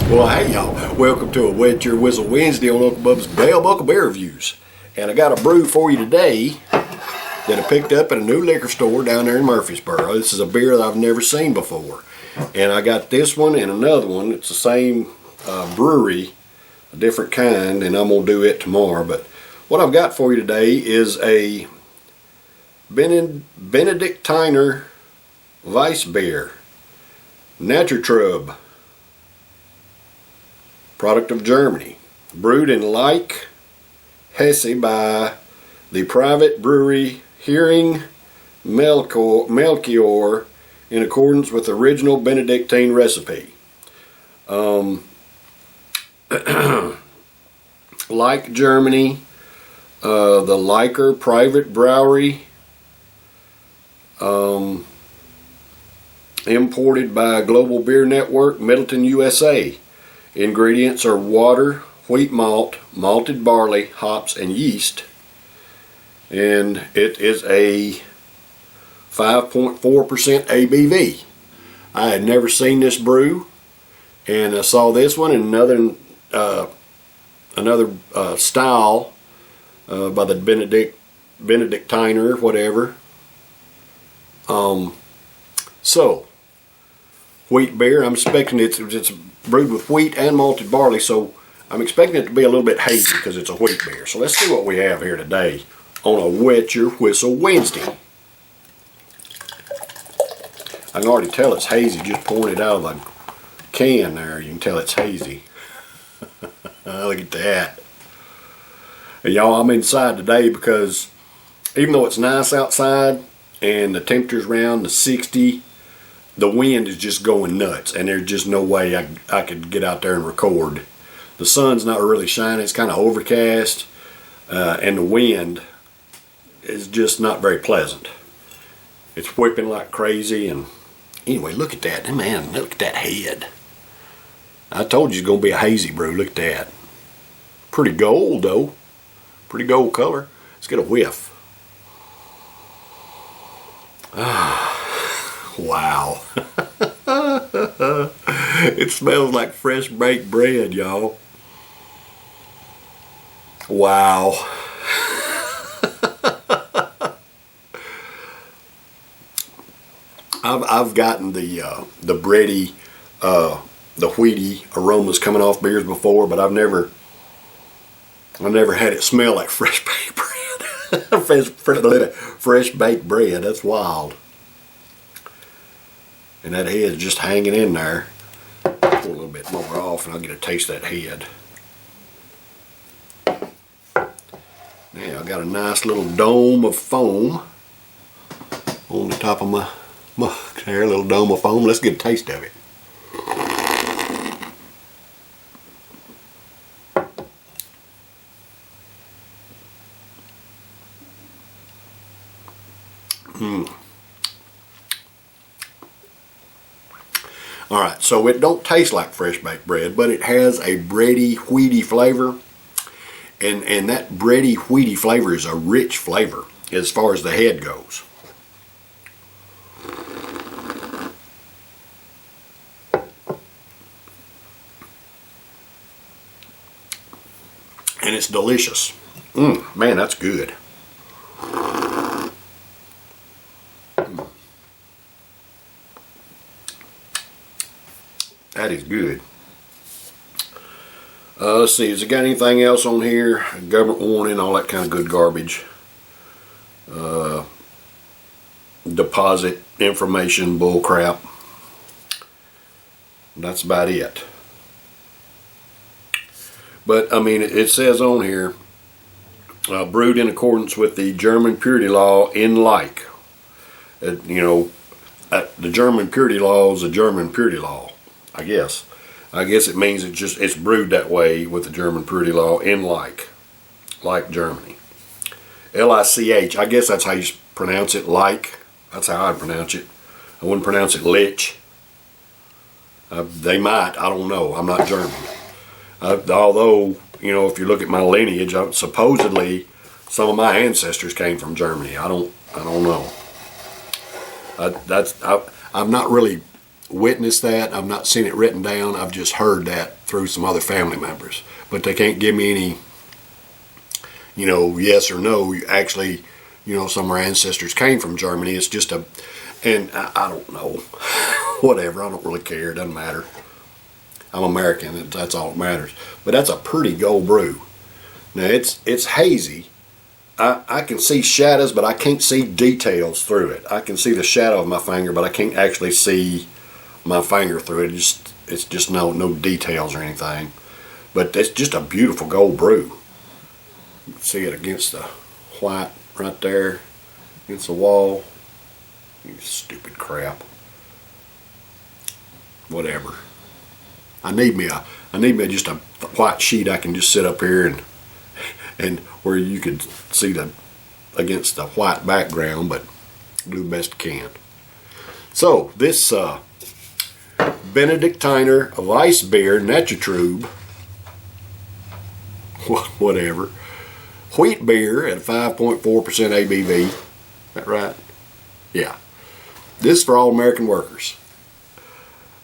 Well, hey y'all, welcome to a Wet Your Whistle Wednesday on Uncle Bubba's Bell Buckle Beer Reviews. And I got a brew for you today that I picked up at a new liquor store down there in Murfreesboro. This is a beer that I've never seen before. And I got this one and another one. It's the same brewery, a different kind, and I'm going to do it tomorrow. But what I've got for you today is a Benediktiner Weissbier, Naturtrub, product of Germany, brewed in Leich, Hesse by the private brewery Hering Melchior in accordance with the original Benedictine recipe. Leich, Germany, the Leicher private brewery, imported by Global Beer Network, Middleton, USA. Ingredients are water, wheat malt, malted barley, hops, and yeast. And it is a 5.4% ABV. I had never seen this brew, and I saw this one and another style by the Benediktiner, whatever. So wheat beer, I'm expecting it's brewed with wheat and malted barley, so I'm expecting it to be a little bit hazy because it's a wheat beer. So let's see what we have here today on a Wet Your Whistle Wednesday. I can already tell it's hazy just pouring it out of the can there. You can tell it's hazy. Look at that. And y'all, I'm inside today because even though it's nice outside and the temperature's around the 60, the wind is just going nuts, and there's just no way I could get out there and record. The sun's not really shining, it's kind of overcast, and the wind is just not very pleasant. It's whipping like crazy, and anyway, look at that. Man, look at that head. I told you it's going to be a hazy brew. Look at that. Pretty gold, though. Pretty gold color. Let's get a whiff. Wow. It smells like fresh baked bread, y'all. Wow. I've gotten the bready, the wheaty aromas coming off beers before, but I've never had it smell like fresh baked bread. fresh baked bread. That's wild. And that head's just hanging in there. Pour a little bit more off and I'll get a taste of that head. Now I got a nice little dome of foam on the top of my mug there, a little dome of foam. Let's get a taste of it. Alright, so it don't taste like fresh baked bread, but it has a bready, wheaty flavor. And that bready, wheaty flavor is a rich flavor as far as the head goes. And it's delicious. Man, that's good. That is good. Let's see, has it got anything else on here? Government warning, all that kind of good garbage. Deposit information, bull crap. That's about it. But, I mean, it says on here, brewed in accordance with the German purity law in Leich. The German purity law is a German purity law. I guess it means it's brewed that way with the German purity law in Leich, Germany. L-I-C-H. I guess that's how you pronounce it, Leich. That's how I'd pronounce it. I wouldn't pronounce it Lich. They might. I don't know. I'm not German. Although, if you look at my lineage, supposedly some of my ancestors came from Germany. I don't know. I'm not really witnessed that. I've not seen it written down. I've just heard that through some other family members. But they can't give me any, yes or no. Actually, some of our ancestors came from Germany. It's just and I don't know. Whatever, I don't really care. It doesn't matter. I'm American. That's all that matters. But that's a pretty gold brew. Now, it's hazy. I can see shadows, but I can't see details through it. I can see the shadow of my finger, but I can't actually see my finger through it. It's just no details or anything. But it's just a beautiful gold brew. You can see it against the white right there, against the wall. You stupid crap. Whatever. I need me just a white sheet I can just sit up here and where you could see against the white background, but do the best I can. So this Benediktiner Weissbier Naturtrube, whatever, wheat beer at 5.4% ABV. Is that right? Yeah. This is for all American workers.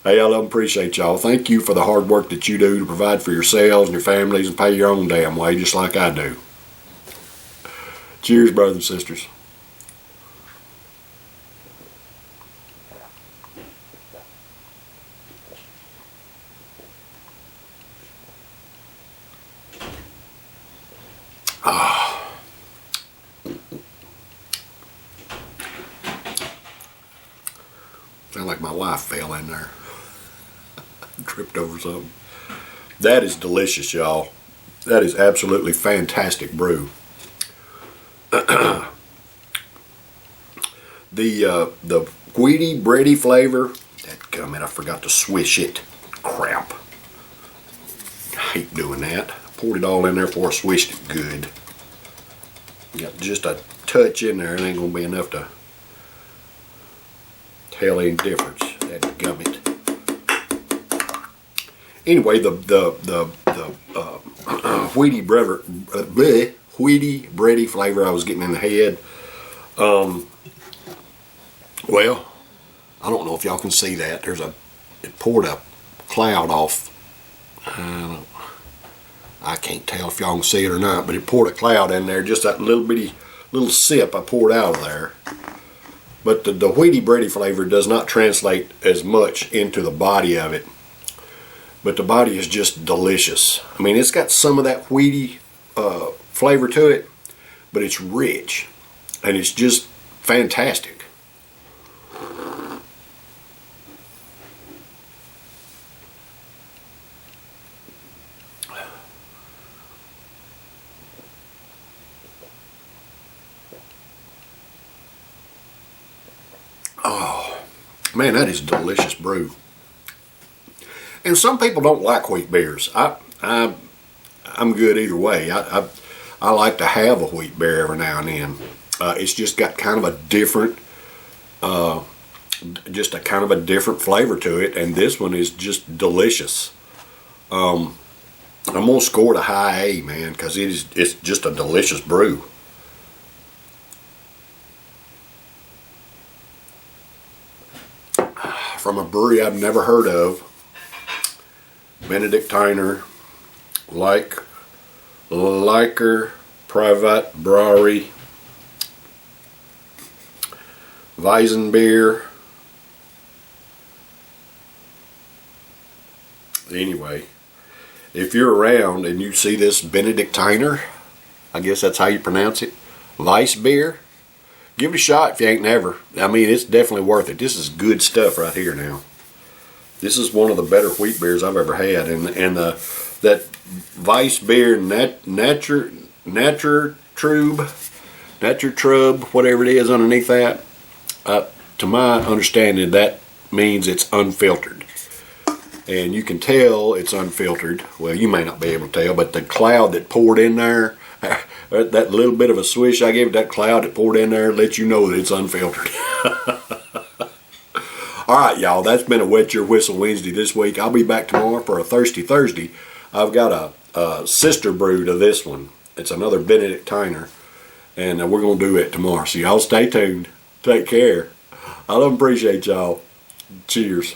Hey, I love and appreciate y'all. Thank you for the hard work that you do to provide for yourselves and your families and pay your own damn way, just like I do. Cheers, brothers and sisters. Sound like my wife fell in there. Tripped over something. That is delicious, y'all. That is absolutely fantastic brew. The weedy, bready flavor. Dadgummit, I forgot to swish it. Crap. I hate doing that. Poured it all in there before I swished it good. Got just a touch in there. It ain't gonna be enough to tell any difference. Dadgummit. Anyway, the wheaty bready flavor I was getting in the head. Well, I don't know if y'all can see that. It poured a cloud off. I can't tell if y'all can see it or not, but it poured a cloud in there. Just that little sip I poured out of there. But the wheaty bready flavor does not translate as much into the body of it. But the body is just delicious. I mean, it's got some of that wheaty flavor to it, but it's rich, and it's just fantastic. Oh, man, that is delicious brew. And some people don't like wheat beers. I'm good either way. I like to have a wheat beer every now and then. It's just got kind of a different, flavor to it, and this one is just delicious. I'm gonna score it a high A, man, because it's just a delicious brew. From a brewery I've never heard of. Benediktiner, Liker Privat Brewery, Weissbier. Anyway, if you're around and you see this Benediktiner, I guess that's how you pronounce it, Weissbier, give it a shot if you ain't never. I mean, it's definitely worth it. This is good stuff right here now. This is one of the better wheat beers I've ever had, and that Weissbier Naturtrube, whatever it is underneath that. To my understanding, that means it's unfiltered, and you can tell it's unfiltered. Well, you may not be able to tell, but the cloud that poured in there, that little bit of a swish I gave it, that cloud that poured in there, lets you know that it's unfiltered. All right, y'all, that's been a Wet Your Whistle Wednesday this week. I'll be back tomorrow for a Thirsty Thursday. I've got a sister brew to this one. It's another Benediktiner, and we're going to do it tomorrow. So y'all stay tuned. Take care. I love and appreciate y'all. Cheers.